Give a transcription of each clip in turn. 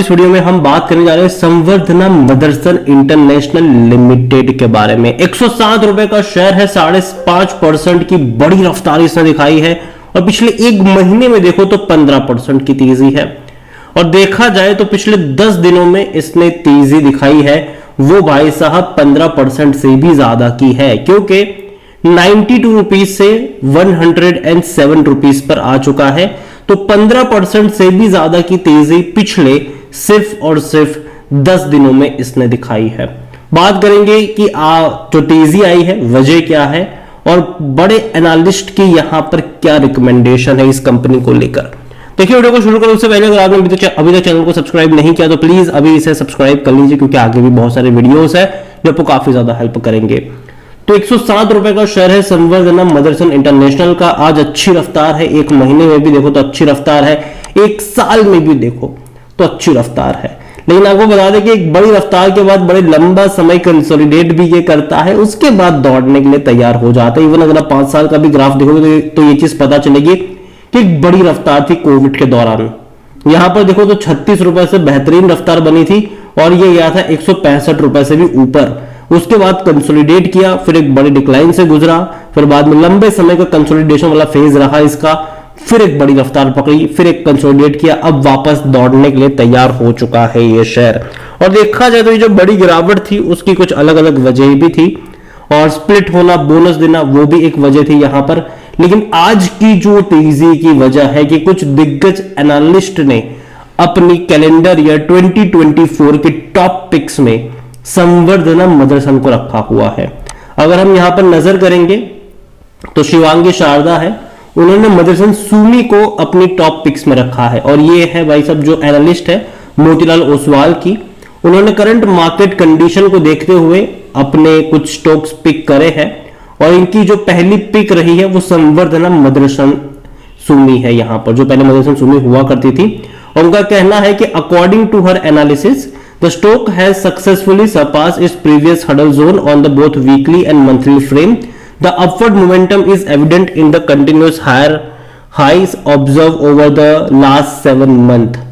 इस वीडियो में हम बात करने जा रहे हैं संवर्धना मदरसन इंटरनेशनल लिमिटेड के बारे में। 107 रुपए का शेयर है, 5.5% की बड़ी रफ्तार इसने दिखाई है और पिछले एक महीने में देखो तो 15% की तेजी है। और देखा जाए तो पिछले 10 दिनों में इसने तेजी दिखाई है वो भाई साहब 15% से भी ज्यादा की है, क्योंकि 92 रुपीज से 107 रुपीज पर आ चुका है। तो 15% से भी ज्यादा की तेजी पिछले सिर्फ और सिर्फ 10 दिनों में इसने दिखाई है। बात करेंगे कि जो तेजी आई है वजह क्या है और बड़े एनालिस्ट की यहां पर क्या रिकमेंडेशन है इस कंपनी को लेकर। देखिए वीडियो को शुरू करने से पहले अगर आपने अभी तक चैनल को सब्सक्राइब नहीं किया तो प्लीज अभी इसे सब्सक्राइब कर लीजिए, क्योंकि आगे भी बहुत सारे वीडियोस है जो आपको काफी ज्यादा हेल्प करेंगे। तो 107 रुपए का शेयर है संवर्धना मदरसन इंटरनेशनल का। आज अच्छी रफ्तार है, एक महीने में भी देखो तो अच्छी रफ्तार है, एक साल में भी देखो तो अच्छी रफ्तार है। लेकिन आपको बता दें कि एक बड़ी रफ्तार के बाद बड़े लंबा समय कंसोलिडेट भी ये करता है, उसके बाद दौड़ने के लिए तैयार हो जाता है। इवन अगर आप 5 साल का भी ग्राफ देखोगे तो ये चीज पता चलेगी कि एक बड़ी रफ्तार थी कोविड के दौरान। यहां पर देखो तो 36 रुपए से बेहतरीन रफ्तार बनी थी और ये गया था 165 रुपए से भी ऊपर। उसके बाद कंसोलिडेट किया, फिर एक बड़ी डिक्लाइन से गुजरा, फिर बाद में लंबे समय का कंसोलिडेशन वाला फेज रहा इसका, फिर एक बड़ी रफ्तार पकड़ी, फिर एक कंसोलिडेट किया, अब वापस दौड़ने के लिए तैयार हो चुका है ये शेयर। और देखा जाए तो ये जो बड़ी गिरावट थी उसकी कुछ अलग अलग वजह भी थी, और स्प्लिट होना, बोनस देना वो भी एक वजह थी यहां पर। लेकिन आज की जो तेजी की वजह है कि कुछ दिग्गज एनालिस्ट ने अपनी कैलेंडर ईयर 2024 के टॉप पिक्स में संवर्धना मदरसन को रखा हुआ है। अगर हम यहां पर नजर करेंगे तो शिवांगी शारदा है, उन्होंने मदरसन सुमी को अपनी टॉप पिक्स में रखा है। और ये है भाई साहब जो एनालिस्ट है मोतीलाल ओसवाल की, उन्होंने करंट मार्केट कंडीशन को देखते हुए अपने कुछ स्टॉक्स पिक करे हैं और इनकी जो पहली पिक रही है वो संवर्धना मदरसन सुमी है। यहां पर जो पहले मदरसन सुमी हुआ करती थी, और उनका कहना है कि अकॉर्डिंग टू हर analysis the stock has successfully surpassed its previous hurdle zone on the both weekly and monthly frame. The upward momentum is evident in the continuous higher highs observed over the last 7 months.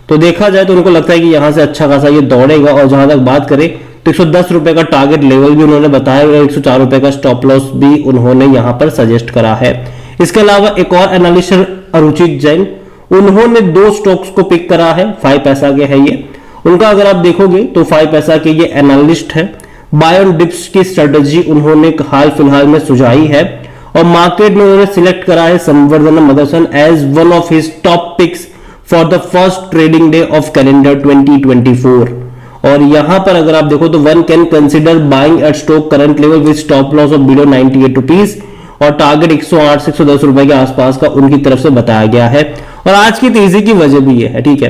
तो देखा जाए तो उनको लगता है कि यहां से अच्छा खासा ये दौड़ेगा। और जहां तक बात करें तो 110 रुपए का टारगेट लेवल भी उन्होंने बताया और 104 रुपए का स्टॉप लॉस भी उन्होंने यहां पर सजेस्ट करा है। इसके अलावा एक और एनालिस्ट अरुचित जैन, उन्होंने 2 स्टॉक्स को पिक करा है, 5 पैसा के है ये। उनका अगर आप देखोगे तो 5 पैसा के ये एनालिस्ट है, बाय ऑन डिप्स की स्ट्रेटजी उन्होंने हाल फिलहाल में सुझाई है और मार्केट में उन्होंने सिलेक्ट करा है Samvardhana Motherson as one of his top picks for the first trading day of calendar 2024। और यहां पर अगर आप देखो तो one can consider buying at stock current level with stop loss of below 98 rupees और टारगेट 108 से 110 रुपए के आसपास का उनकी तरफ से बताया गया है। और आज की तेजी की वजह भी ये है, ठीक है,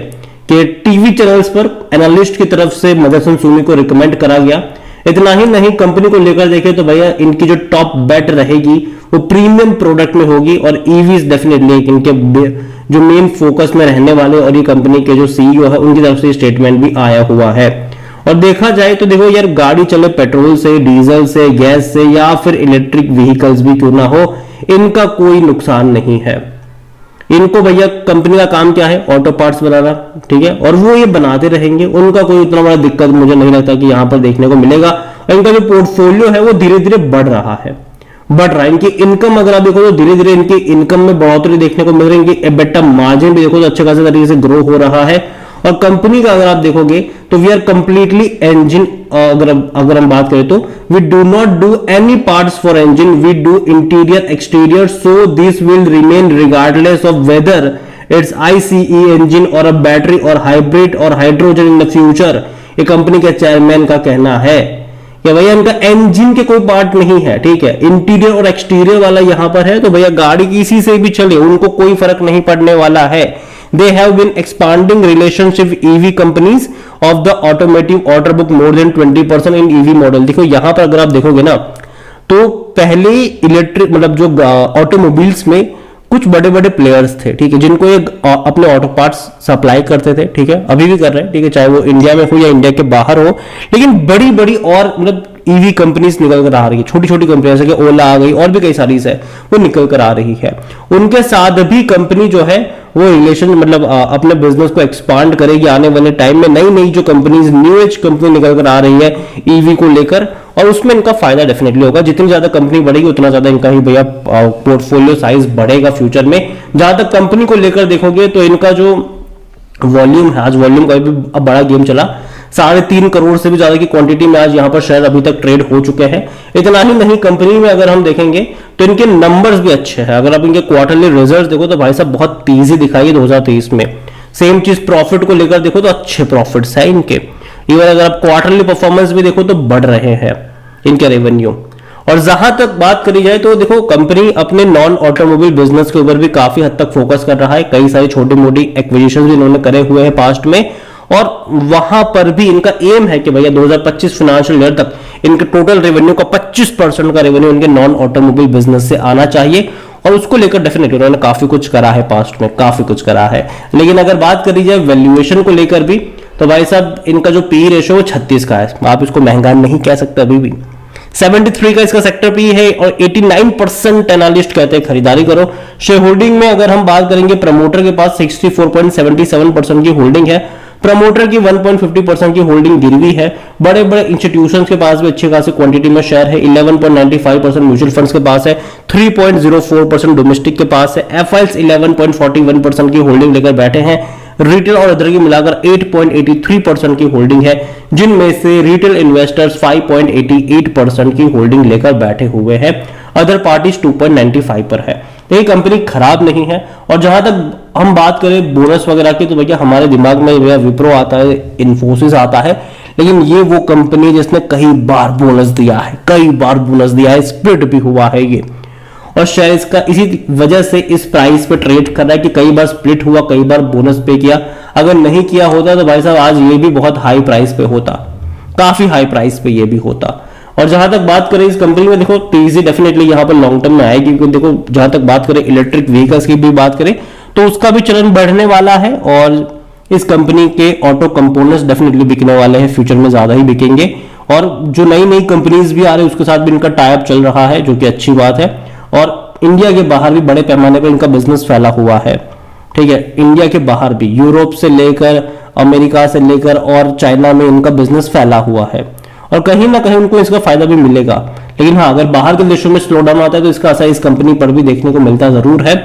कि टीवी चैनल्स पर एनालिस्ट की तरफ से मदरसन सुमी को रिकमेंड करा गया। इतना ही नहीं, कंपनी को लेकर देखें तो भैया इनकी जो टॉप बेट रहेगी वो प्रीमियम प्रोडक्ट में होगी और ईवीज डेफिनेटली इनके जो मेन फोकस में रहने वाले, और ये कंपनी के जो सीईओ है उनकी तरफ से स्टेटमेंट भी आया हुआ है। और देखा जाए तो देखो यार, गाड़ी चले पेट्रोल से, डीजल से, गैस से या फिर इलेक्ट्रिक व्हीकल्स भी क्यों ना हो, इनका कोई नुकसान नहीं है। इनको भैया कंपनी का काम क्या है, ऑटो पार्ट्स बनाना, ठीक है, और वो ये बनाते रहेंगे। उनका कोई इतना बड़ा दिक्कत मुझे नहीं लगता कि यहां पर देखने को मिलेगा। और इनका जो पोर्टफोलियो है वो धीरे धीरे बढ़ रहा है। इनकी इनकम अगर आप देखो तो धीरे धीरे इनकी इनकम में बढ़ोतरी देखने को मिल रही है। इनकी एबिटा मार्जिन भी देखो तो अच्छे खासे तरीके से ग्रो हो रहा है। और कंपनी का अगर आप देखोगे तो वी आर कंप्लीटली इंजन, अगर हम बात करें तो we do not do any parts for engine, we do interior exterior, so this will remain regardless of whether it's ICE engine or a battery or hybrid or hydrogen in the future. ये company के chairman का कहना है कि भैया इनका engine के कोई पार्ट नहीं है, ठीक है, इंटीरियर और एक्सटीरियर वाला यहां पर है। तो भैया गाड़ी किसी से भी चले उनको कोई फर्क नहीं पड़ने वाला है। They have been expanding relationship with EV companies of the automotive order book more than 20% in EV model। देखो यहां पर अगर आप देखोगे ना तो पहले इलेक्ट्रिक मतलब जो ऑटोमोबाइल्स में कुछ बड़े बड़े प्लेयर्स थे, ठीक है, जिनको ये अपने ऑटो पार्ट्स सप्लाई करते थे, ठीक है, अभी भी कर रहे हैं, ठीक है, चाहे वो इंडिया में हो या इंडिया के बाहर हो। लेकिन बड़ी बड़ी और मतलब ईवी कंपनीज निकल कर आ रही है, छोटी छोटी कंपनियां जैसे कि ओला आ गई और भी कई सारी है वो निकल कर आ रही है। उनके साथ भी कंपनी जो है वो रिलेशन मतलब अपने बिजनेस को एक्सपांड करेगी आने वाले टाइम में। नई नई जो कंपनीज न्यू एज कंपनी निकल कर आ रही है ईवी को लेकर, और उसमें इनका फायदा डेफिनेटली होगा। जितनी ज्यादा कंपनी बढ़ेगी उतना ज्यादा इनका ही भैया पोर्टफोलियो साइज बढ़ेगा फ्यूचर में। जहां तक कंपनी को लेकर देखोगे तो इनका जो वॉल्यूम है, आज वॉल्यूम का भी अब बड़ा गेम चला, 3.5 करोड़ से भी ज्यादा की क्वांटिटी में आज यहां पर शेयर अभी तक ट्रेड हो चुके हैं। इतना ही नहीं, कंपनी में अगर हम देखेंगे तो इनके नंबर्स भी अच्छे हैं। अगर आप इनके क्वार्टरली रिजल्ट देखो तो भाई साहब बहुत तेजी दिखाई है 2023 में। सेम चीज प्रॉफिट को लेकर देखो तो अच्छे प्रॉफिट्स है इनके। इवन अगर आप क्वार्टरली परफॉर्मेंस भी देखो तो बढ़ रहे हैं इनके रेवेन्यू। और जहां तक बात करी जाए तो देखो कंपनी अपने नॉन ऑटोमोबाइल बिजनेस के ऊपर भी काफी हद तक फोकस कर रहा है। कई सारी छोटी मोटी एक्विजिशन भी इन्होंने करे हुए हैं पास्ट में, और वहां पर भी इनका एम है कि भैया 2025 फाइनेंशियल ईयर तक इनके टोटल रेवेन्यू का 25% का रेवेन्यू इनके नॉन ऑटोमोबाइल बिजनेस से आना चाहिए। और उसको लेकर डेफिनेटली उन्होंने काफी कुछ करा है, पास्ट में काफी कुछ करा है। लेकिन अगर बात करी जाए वैल्यूएशन को लेकर भी तो भाई साहब इनका जो पी रेशो 36 का है। आप इसको महंगा नहीं कह सकते अभी भी। 73 का इसका सेक्टर पी है और 89% एनालिस्ट कहते हैं खरीदारी करो। शेयर होल्डिंग में अगर हम बात करेंगे, प्रमोटर के पास 64.77% की होल्डिंग है। प्रमोटर की 1.50% की होल्डिंग गिरवी है। बड़े बड़े इंस्टीट्यूशंस के पास भी अच्छी खासी क्वांटिटी में शेयर है। 11.95% म्यूचुअल फंड्स के पास है। 3.04% डोमेस्टिक के पास है। एफआईएल्स 11.41% की होल्डिंग लेकर बैठे हैं। रिटेल और अदर की मिलाकर 8.83% की होल्डिंग है, जिनमें से रिटेल इन्वेस्टर्स 5.88% की होल्डिंग लेकर बैठे हुए हैं। अदर पार्टीज 2.95 पर है। ये कंपनी खराब नहीं है। और जहां तक हम बात करें बोनस वगैरह की तो भैया हमारे दिमाग में भैया विप्रो आता है, इन्फोसिस आता है, लेकिन ये वो कंपनी जिसने कई बार बोनस दिया है, कई बार बोनस दिया है, स्प्लिट भी हुआ है ये। और शेयर इसका इसी वजह से इस प्राइस पे ट्रेड कर रहा है कि कई बार स्प्लिट हुआ, कई बार बोनस पे किया। अगर नहीं किया होता तो भाई साहब आज ये भी बहुत हाई प्राइस पे होता, काफी हाई प्राइस पे ये भी होता। और जहां तक बात करें इस कंपनी में देखो तेजी डेफिनेटली यहां पर लॉन्ग टर्म में आएगी, क्योंकि देखो जहां तक बात करें इलेक्ट्रिक व्हीकल्स की भी बात करें तो उसका भी चलन बढ़ने वाला है। और इस कंपनी के ऑटो कंपोनेंट्स डेफिनेटली बिकने वाले हैं, फ्यूचर में ज्यादा ही बिकेंगे। और जो नई नई कंपनीज भी आ रही है उसके साथ भी इनका टाई अप चल रहा है, जो कि अच्छी बात है। और इंडिया के बाहर भी बड़े पैमाने पर इनका बिजनेस फैला हुआ है। ठीक है, इंडिया के बाहर भी, यूरोप से लेकर अमेरिका से लेकर और चाइना में इनका बिजनेस फैला हुआ है। और कहीं ना कहीं उनको इसका फायदा भी मिलेगा। लेकिन हाँ, अगर बाहर के देशों में स्लो डाउन आता है तो इसका असर इस कंपनी पर भी देखने को मिलता जरूर है।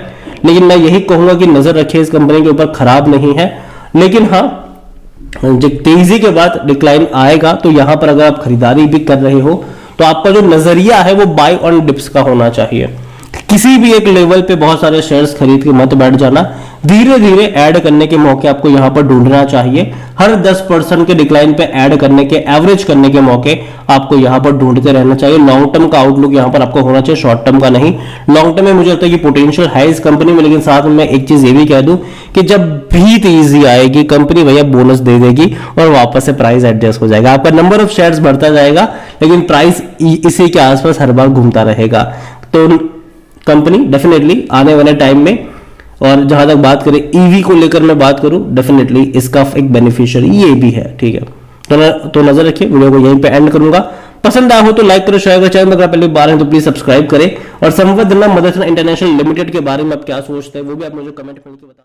लेकिन मैं यही कहूंगा कि नजर रखिए इस कंपनी के ऊपर, खराब नहीं है। लेकिन हाँ, जब तेजी के बाद डिक्लाइन आएगा तो यहां पर अगर आप खरीदारी भी कर रहे हो तो आपका जो नजरिया है वो बाय ऑन डिप्स का होना चाहिए। किसी भी एक लेवल पे बहुत सारे शेयर्स खरीद के मत बैठ जाना, धीरे धीरे ऐड करने के मौके आपको यहां पर ढूंढना चाहिए। हर 10% के डिक्लाइन पे ऐड करने के, एवरेज करने के मौके आपको यहां पर ढूंढते रहना चाहिए। लॉन्ग टर्म का आउटलुक यहां पर आपको होना चाहिए, शॉर्ट टर्म का नहीं। लॉन्ग टर्म में मुझे लगता है कि पोटेंशियल है इस कंपनी में, लेकिन साथ में मैं एक चीज ये भी कह दूं कि जब भी तेजी आएगी कंपनी भैया बोनस दे देगी और वापस से प्राइस एडजस्ट हो जाएगा। आपका नंबर ऑफ शेयर्स बढ़ता जाएगा लेकिन प्राइस इसी के आसपास हर बार घूमता रहेगा। तो कंपनी डेफिनेटली आने वाले टाइम में, और जहां तक बात करें ईवी को लेकर मैं बात करूं, डेफिनेटली इसका एक बेनिफिशियरी ये भी है। ठीक है, तो नजर रखिए। वीडियो को यहीं पे एंड करूंगा। पसंद आया हो तो लाइक करो, शेयर करो। चैनल अगर पहले बार हैं तो प्लीज सब्सक्राइब करें। और संवर्धना मदरसन इंटरनेशनल लिमिटेड के बारे में आप क्या सोचते हैं वो भी आप मुझे कमेंट करके बताओ।